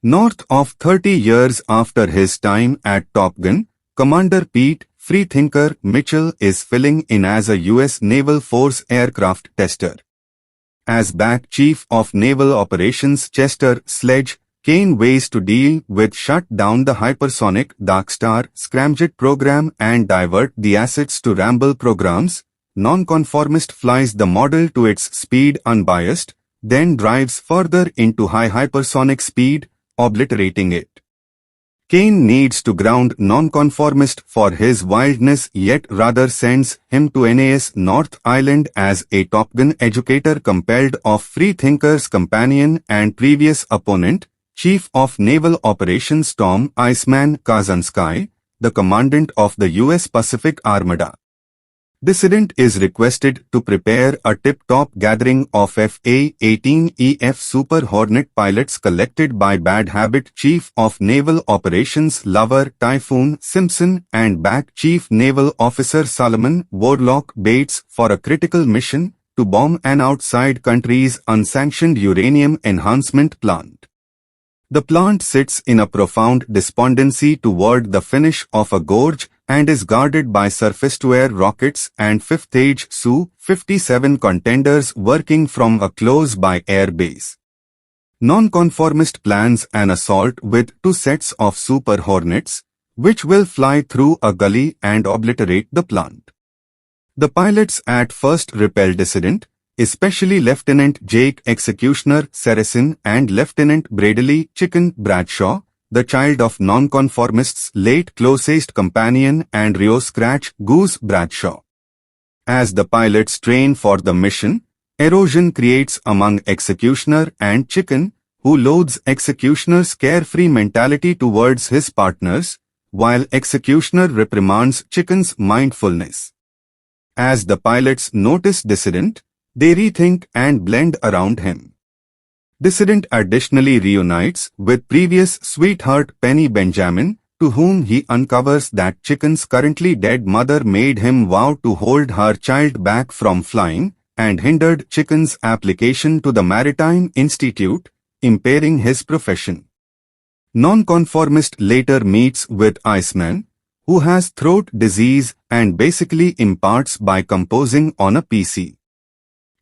North of 30 years after his time at Top Gun, Commander Pete "Freethinker" Mitchell is filling in as a U.S. Naval Force aircraft tester. As back Chief of Naval Operations Chester Sledge Kane weighs to deal with shut down the hypersonic Darkstar scramjet program and divert the assets to Ramble programs, Nonconformist flies the model to its speed unbiased, then drives further into high hypersonic speed, obliterating it. Kane needs to ground Nonconformist for his wildness, yet rather sends him to NAS North Island as a Top Gun educator compelled of Freethinker's companion and previous opponent, Chief of Naval Operations Tom "Iceman" Kazansky, the commandant of the U.S. Pacific Armada. Dissident is requested to prepare a tip-top gathering of FA-18EF Super Hornet pilots collected by Bad Habit Chief of Naval Operations Lover Typhoon Simpson and back Chief Naval Officer Solomon Warlock Bates for a critical mission to bomb an outside country's unsanctioned uranium enhancement plant. The plant sits in a profound despondency toward the finish of a gorge and is guarded by surface-to-air rockets and fifth-age Su-57 contenders working from a close-by air base. Nonconformist plans an assault with 2 sets of Super Hornets, which will fly through a gully and obliterate the plant. The pilots at first repel Dissident, especially Lieutenant Jake Executioner Saracen and Lieutenant Bradley Chicken Bradshaw, the child of Nonconformist's late closest companion and Rio Scratch Goose Bradshaw. As the pilots train for the mission, erosion creates among Executioner and Chicken, who loads Executioner's carefree mentality towards his partners, while Executioner reprimands Chicken's mindfulness. As the pilots notice Dissident, they rethink and blend around him. Dissident additionally reunites with previous sweetheart Penny Benjamin, to whom he uncovers that Chicken's currently dead mother made him vow to hold her child back from flying and hindered Chicken's application to the Maritime Institute, impairing his profession. Nonconformist later meets with Iceman, who has throat disease and basically imparts by composing on a PC.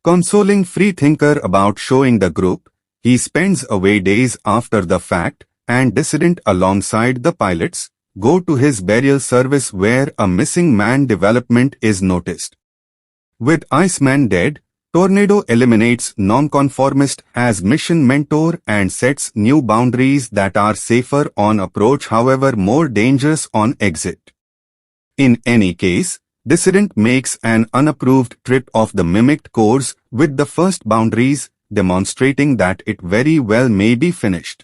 Consoling Freethinker about showing the group, he spends away days after the fact, and Dissident alongside the pilots, go to his burial service where a missing man development is noticed. With Iceman dead, Tornado eliminates Nonconformist as mission mentor and sets new boundaries that are safer on approach, however more dangerous on exit. In any case, Dissident makes an unapproved trip of the mimicked course with the first boundaries, demonstrating that it very well may be finished.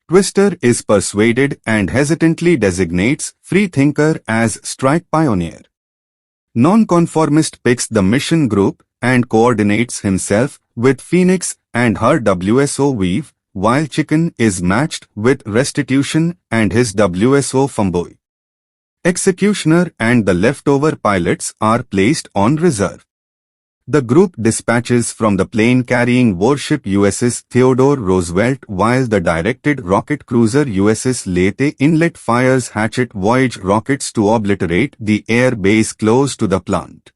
Twister is persuaded and hesitantly designates Freethinker as strike pioneer. Nonconformist picks the mission group and coordinates himself with Phoenix and her WSO Weave, while Chicken is matched with Restitution and his WSO Fumboy. Executioner and the leftover pilots are placed on reserve. The group dispatches from the plane-carrying warship USS Theodore Roosevelt while the directed rocket cruiser USS Leyte Inlet fires Hatchet Voyage rockets to obliterate the air base close to the plant.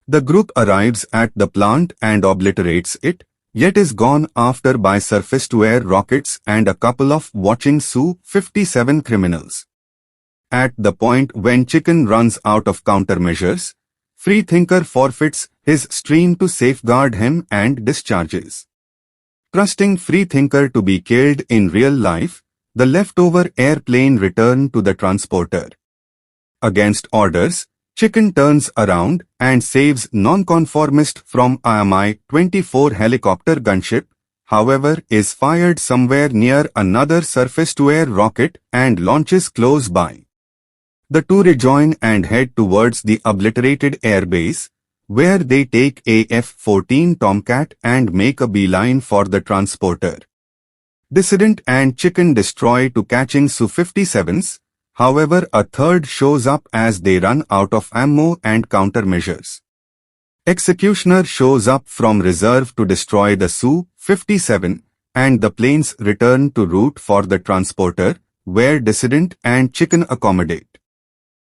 The group arrives at the plant and obliterates it, yet is gone after by surface-to-air rockets and a couple of watching Su-57 criminals. At the point when Chicken runs out of countermeasures, Freethinker forfeits his stream to safeguard him and discharges. Trusting Freethinker to be killed in real life, the leftover airplane return to the transporter. Against orders, Chicken turns around and saves Nonconformist from a Mi-24 helicopter gunship, however is fired somewhere near another surface-to-air rocket and launches close by. The two rejoin and head towards the obliterated airbase, where they take a F-14 Tomcat and make a beeline for the transporter. Dissident and Chicken destroy two catching Su-57s, however a third shows up as they run out of ammo and countermeasures. Executioner shows up from reserve to destroy the Su-57, and the planes return to route for the transporter, where Dissident and Chicken accommodate.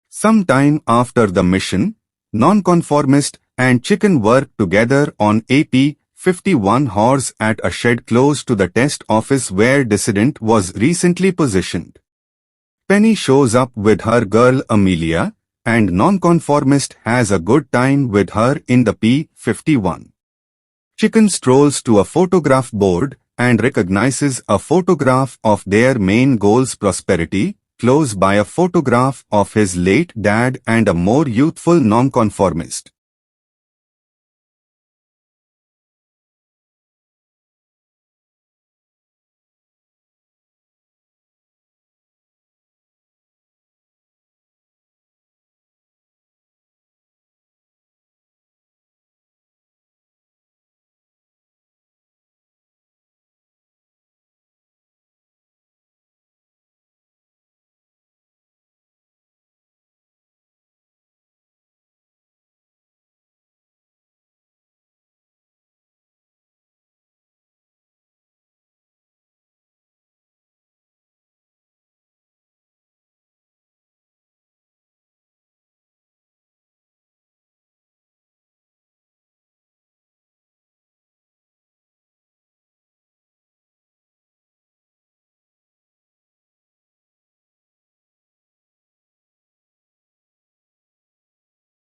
Some time after the mission, Nonconformist and Chicken work together on AP-51 horse at a shed close to the test office where Dissident was recently positioned. Penny shows up with her girl Amelia, and Nonconformist has a good time with her in the P-51. Chicken strolls to a photograph board and recognizes a photograph of their main goal's prosperity, close by a photograph of his late dad and a more youthful nonconformist.